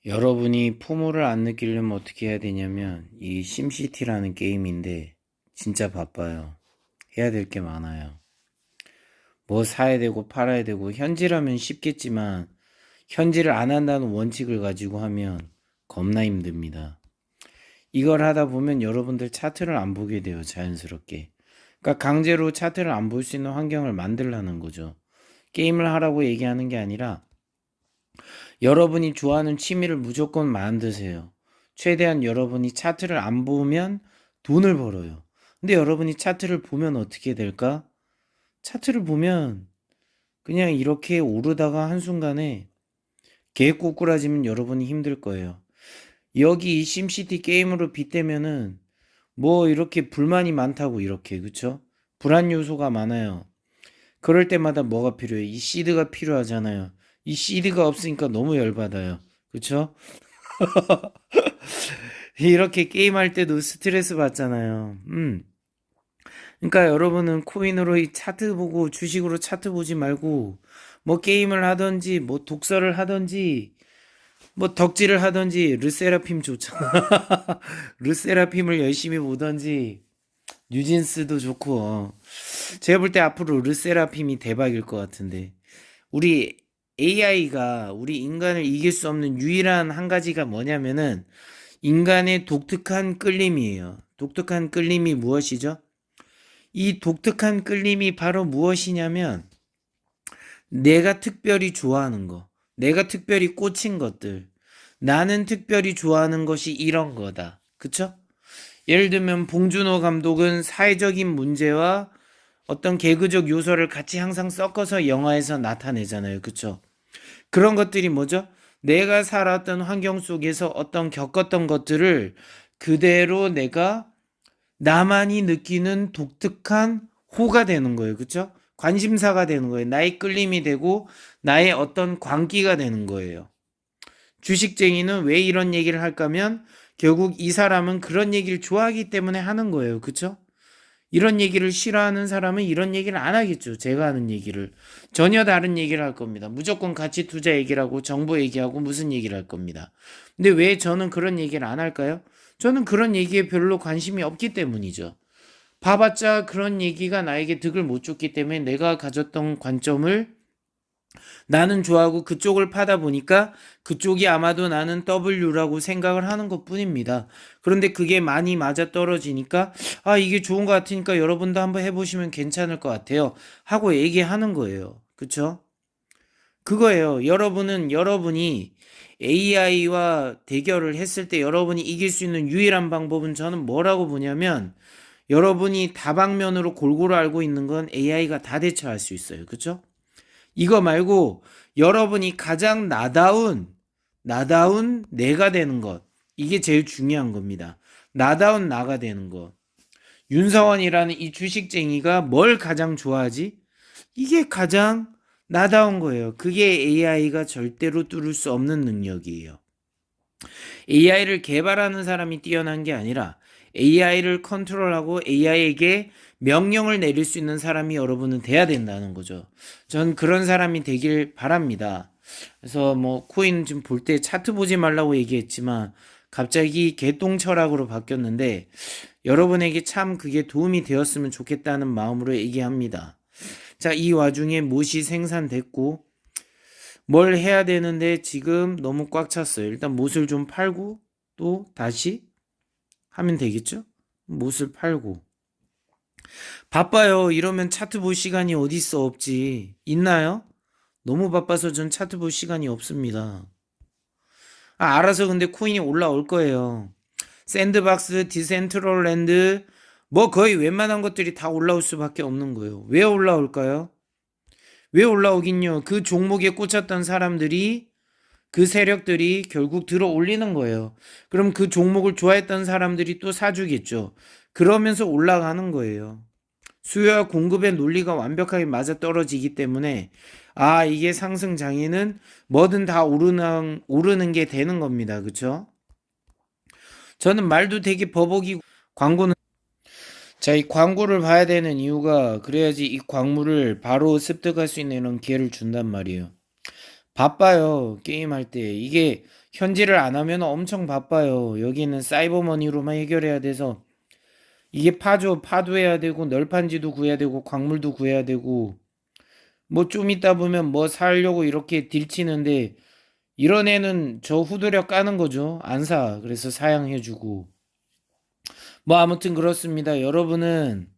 여러분이 포모를 안 느끼려면 어떻게 해야 되냐면 이 심시티라는 게임인데 진짜 바빠요. 해야 될 게 많아요. 뭐 사야 되고 팔아야 되고 현질하면 쉽겠지만 현질을 안 한다는 원칙을 가지고 하면 겁나 힘듭니다. 이걸 하다 보면 여러분들 차트를 안 보게 돼요. 자연스럽게. 그러니까 강제로 차트를 안 볼 수 있는 환경을 만들라는 거죠. 게임을 하라고 얘기하는 게 아니라 여러분이 좋아하는 취미를 무조건 만드세요. 최대한 여러분이 차트를 안 보면 돈을 벌어요. 근데 여러분이 차트를 보면 어떻게 될까? 차트를 보면 그냥 이렇게 오르다가 한순간에 개 꼬꾸라지면 여러분이 힘들 거예요. 여기 이 심시티 게임으로 빗대면은 뭐 이렇게 불만이 많다고 이렇게 그쵸? 불안 요소가 많아요. 그럴 때마다 뭐가 필요해? 이 시드가 필요하잖아요. 이 시드가 없으니까 너무 열받아요. 그쵸? 이렇게 게임할 때도 스트레스 받잖아요. 그러니까 여러분은 코인으로 이 차트 보고 주식으로 차트 보지 말고 뭐 게임을 하던지 뭐 독서를 하던지 뭐 덕질을 하던지 르세라핌 좋잖아. 르세라핌을 열심히 보던지 뉴진스도 좋고 제가 볼 때 앞으로 르세라핌이 대박일 것 같은데 우리 AI가 우리 인간을 이길 수 없는 유일한 한 가지가 뭐냐면은 인간의 독특한 끌림이에요. 독특한 끌림이 무엇이죠? 이 독특한 끌림이 바로 무엇이냐면 내가 특별히 좋아하는 거, 내가 특별히 꽂힌 것들, 나는 특별히 좋아하는 것이 이런 거다. 그쵸? 예를 들면 봉준호 감독은 사회적인 문제와 어떤 개그적 요소를 같이 항상 섞어서 영화에서 나타내잖아요. 그쵸? 그런 것들이 뭐죠? 내가 살았던 환경 속에서 어떤 겪었던 것들을 그대로 내가 나만이 느끼는 독특한 호가 되는 거예요. 그쵸? 관심사가 되는 거예요. 나의 끌림이 되고 나의 어떤 광기가 되는 거예요. 주식쟁이는 왜 이런 얘기를 할까면 결국 이 사람은 그런 얘기를 좋아하기 때문에 하는 거예요. 그쵸? 이런 얘기를 싫어하는 사람은 이런 얘기를 안 하겠죠. 제가 하는 얘기를. 전혀 다른 얘기를 할 겁니다. 무조건 가치 투자 얘기를 하고 정보 얘기하고 무슨 얘기를 할 겁니다. 근데 왜 저는 그런 얘기를 안 할까요? 저는 그런 얘기에 별로 관심이 없기 때문이죠. 봐봤자 그런 얘기가 나에게 득을 못 줬기 때문에 내가 가졌던 관점을 나는 좋아하고 그쪽을 파다 보니까 그쪽이 아마도 나는 W라고 생각을 하는 것 뿐입니다. 그런데 그게 많이 맞아 떨어지니까 아, 이게 좋은 것 같으니까 여러분도 한번 해보시면 괜찮을 것 같아요. 하고 얘기하는 거예요. 그쵸? 그거예요. 여러분은 여러분이 AI와 대결을 했을 때 여러분이 이길 수 있는 유일한 방법은 저는 뭐라고 보냐면 여러분이 다방면으로 골고루 알고 있는 건 AI가 다 대처할 수 있어요. 그쵸? 이거 말고 여러분이 가장 나다운 내가 되는 것. 이게 제일 중요한 겁니다. 나다운 나가 되는 것. 윤서원이라는 이 주식쟁이가 뭘 가장 좋아하지? 이게 가장 나다운 거예요. 그게 AI가 절대로 뚫을 수 없는 능력이에요. AI를 개발하는 사람이 뛰어난 게 아니라 AI를 컨트롤하고 AI에게 명령을 내릴 수 있는 사람이 여러분은 돼야 된다는 거죠. 전 그런 사람이 되길 바랍니다. 그래서 뭐 코인 지금 볼 때 차트 보지 말라고 얘기했지만 갑자기 개똥 철학으로 바뀌었는데 여러분에게 참 그게 도움이 되었으면 좋겠다는 마음으로 얘기합니다. 자, 이 와중에 못이 생산됐고 뭘 해야 되는데 지금 너무 꽉 찼어요. 일단 못을 좀 팔고 또 다시 하면 되겠죠? 못을 팔고. 바빠요. 이러면 차트 볼 시간이 어딨어? 없지. 있나요? 너무 바빠서 전 차트 볼 시간이 없습니다. 아, 알아서 근데 코인이 올라올 거예요. 샌드박스, 디센트럴랜드, 뭐 거의 웬만한 것들이 다 올라올 수밖에 없는 거예요. 왜 올라올까요? 왜 올라오긴요. 그 종목에 꽂혔던 사람들이 그 세력들이 결국 들어 올리는 거예요. 그럼 그 종목을 좋아했던 사람들이 또 사주겠죠. 그러면서 올라가는 거예요. 수요와 공급의 논리가 완벽하게 맞아 떨어지기 때문에 아, 이게 상승 장애는 뭐든 다 오르는 게 되는 겁니다. 그쵸? 저는 말도 되게 버벅이고 광고는 자, 이 광고를 봐야 되는 이유가 그래야지 이 광물을 바로 습득할 수 있는 이런 기회를 준단 말이에요. 바빠요. 게임할 때. 이게 현질을 안 하면 엄청 바빠요. 여기는 사이버머니로만 해결해야 돼서 이게 파도 해야 되고 널판지도 구해야 되고 광물도 구해야 되고 뭐 좀 있다 보면 뭐 사려고 이렇게 딜치는데 이런 애는 저 후드려 까는 거죠. 안 사. 그래서 사양해주고. 뭐 아무튼 그렇습니다. 여러분은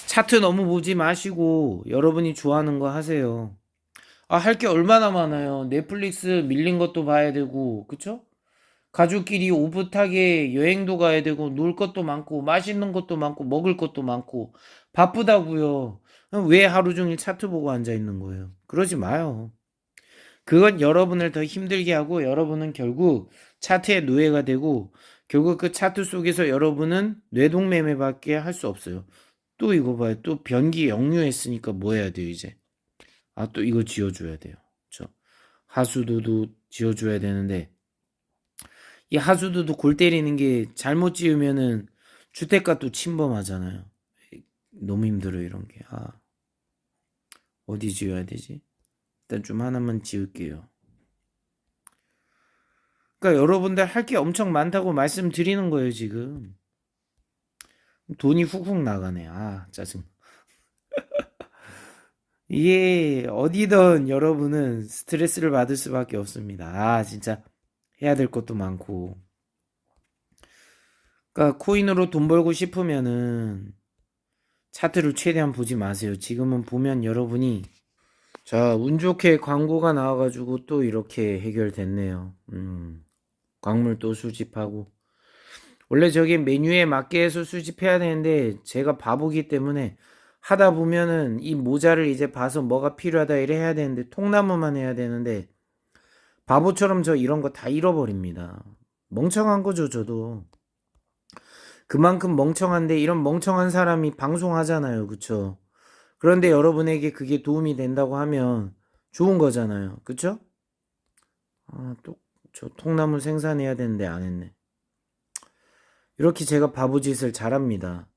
차트 너무 보지 마시고 여러분이 좋아하는 거 하세요. 아, 할 게 얼마나 많아요. 넷플릭스 밀린 것도 봐야 되고, 그쵸? 가족끼리 오붓하게 여행도 가야 되고, 놀 것도 많고, 맛있는 것도 많고, 먹을 것도 많고, 바쁘다고요. 왜 하루 종일 차트 보고 앉아 있는 거예요? 그러지 마요. 그건 여러분을 더 힘들게 하고, 여러분은 결국 차트의 노예가 되고, 결국 그 차트 속에서 여러분은 뇌동매매밖에 할 수 없어요. 또 이거 봐요. 또 변기 역류했으니까 뭐 해야 돼요, 이제? 아, 또 이거 지어줘야 돼요. 그쵸? 하수도도 지어줘야 되는데, 이 하수도도 골 때리는 게 잘못 지으면은 주택가 또 침범하잖아요. 너무 힘들어요, 이런 게. 아, 어디 지어야 되지? 일단 좀 하나만 지을게요. 그러니까 여러분들 할 게 엄청 많다고 말씀드리는 거예요, 지금. 돈이 훅훅 나가네. 아, 짜증. 이게 어디든 여러분은 스트레스를 받을 수밖에 없습니다. 아, 진짜 해야 될 것도 많고. 그러니까 코인으로 돈 벌고 싶으면은 차트를 최대한 보지 마세요. 지금은 보면 여러분이 자, 운 좋게 광고가 나와가지고 또 이렇게 해결됐네요. 광물 또 수집하고 원래 저게 메뉴에 맞게 해서 수집해야 되는데 제가 바보기 때문에 하다 보면은 이 모자를 이제 봐서 뭐가 필요하다 이래 해야 되는데 통나무만 해야 되는데 바보처럼 저 이런 거 다 잃어버립니다. 멍청한 거죠, 저도. 그만큼 멍청한데 이런 멍청한 사람이 방송하잖아요. 그쵸? 그런데 여러분에게 그게 도움이 된다고 하면 좋은 거잖아요. 그쵸? 아, 또 저 통나무 생산해야 되는데 안 했네. 이렇게 제가 바보짓을 잘합니다.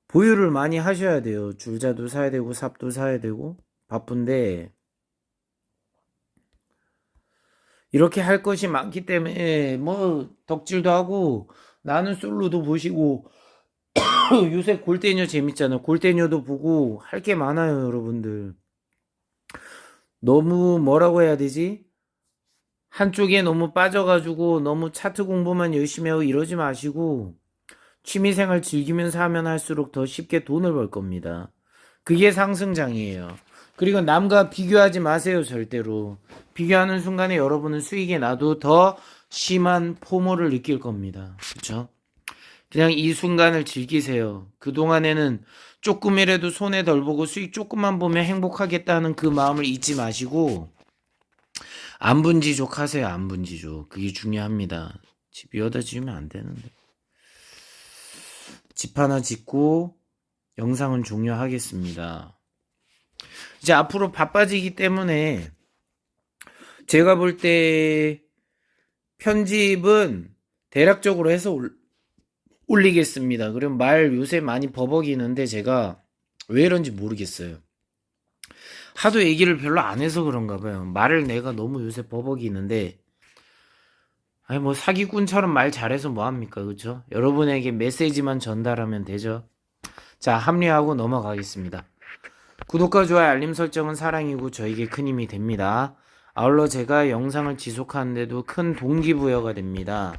보유를 많이 하셔야 돼요. 줄자도 사야 되고 삽도 사야 되고 바쁜데 이렇게 할 것이 많기 때문에 뭐 덕질도 하고 나는 솔로도 보시고 요새 골대녀 재밌잖아. 골대녀도 보고 할 게 많아요, 여러분들. 너무 뭐라고 해야 되지? 한쪽에 너무 빠져가지고 너무 차트 공부만 열심히 하고 이러지 마시고 취미생활 즐기면서 하면 할수록 더 쉽게 돈을 벌 겁니다. 그게 상승장이에요. 그리고 남과 비교하지 마세요, 절대로. 비교하는 순간에 여러분은 수익이 나도 더 심한 포모를 느낄 겁니다. 그쵸? 그냥 이 순간을 즐기세요. 그동안에는 조금이라도 손해 덜 보고 수익 조금만 보면 행복하겠다는 그 마음을 잊지 마시고 안분지족 하세요. 안분지족. 그게 중요합니다. 집 여다 지으면 안 되는데. 집 하나 짓고 영상은 종료하겠습니다. 이제 앞으로 바빠지기 때문에 제가 볼 때 편집은 대략적으로 해서 올리겠습니다. 그럼 말 요새 많이 버벅이는데 제가 왜 이런지 모르겠어요. 하도 얘기를 별로 안 해서 그런가 봐요. 말을 내가 너무 요새 버벅이는데 아니 뭐 사기꾼처럼 말 잘해서 뭐합니까, 그쵸? 여러분에게 메시지만 전달하면 되죠. 자, 합류하고 넘어가겠습니다. 구독과 좋아요 알림 설정은 사랑이고 저에게 큰 힘이 됩니다. 아울러 제가 영상을 지속하는데도 큰 동기부여가 됩니다.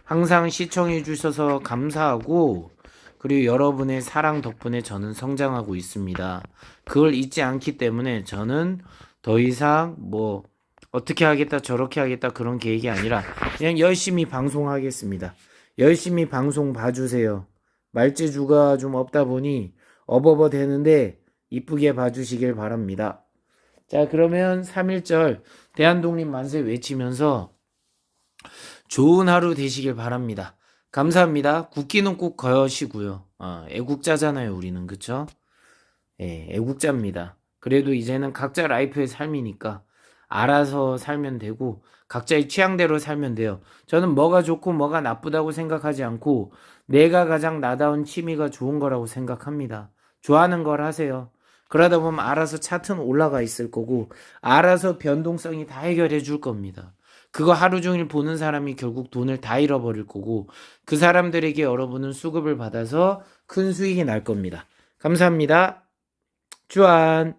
항상 시청해 주셔서 감사하고 그리고 여러분의 사랑 덕분에 저는 성장하고 있습니다. 그걸 잊지 않기 때문에 저는 더 이상 뭐 어떻게 하겠다 저렇게 하겠다 그런 계획이 아니라 그냥 열심히 방송하겠습니다. 열심히 방송 봐주세요. 말재주가 좀 없다 보니 어버버 되는데 이쁘게 봐주시길 바랍니다. 자, 그러면 3.1절 대한독립 만세 외치면서 좋은 하루 되시길 바랍니다. 감사합니다. 국기는 꼭 거시고요. 애국자잖아요, 우리는. 그쵸? 예, 애국자입니다. 그래도 이제는 각자 라이프의 삶이니까 알아서 살면 되고 각자의 취향대로 살면 돼요. 저는 뭐가 좋고 뭐가 나쁘다고 생각하지 않고 내가 가장 나다운 취미가 좋은 거라고 생각합니다. 좋아하는 걸 하세요. 그러다 보면 알아서 차트는 올라가 있을 거고 알아서 변동성이 다 해결해 줄 겁니다. 그거 하루 종일 보는 사람이 결국 돈을 다 잃어버릴 거고 그 사람들에게 여러분은 수급을 받아서 큰 수익이 날 겁니다. 감사합니다. 주안.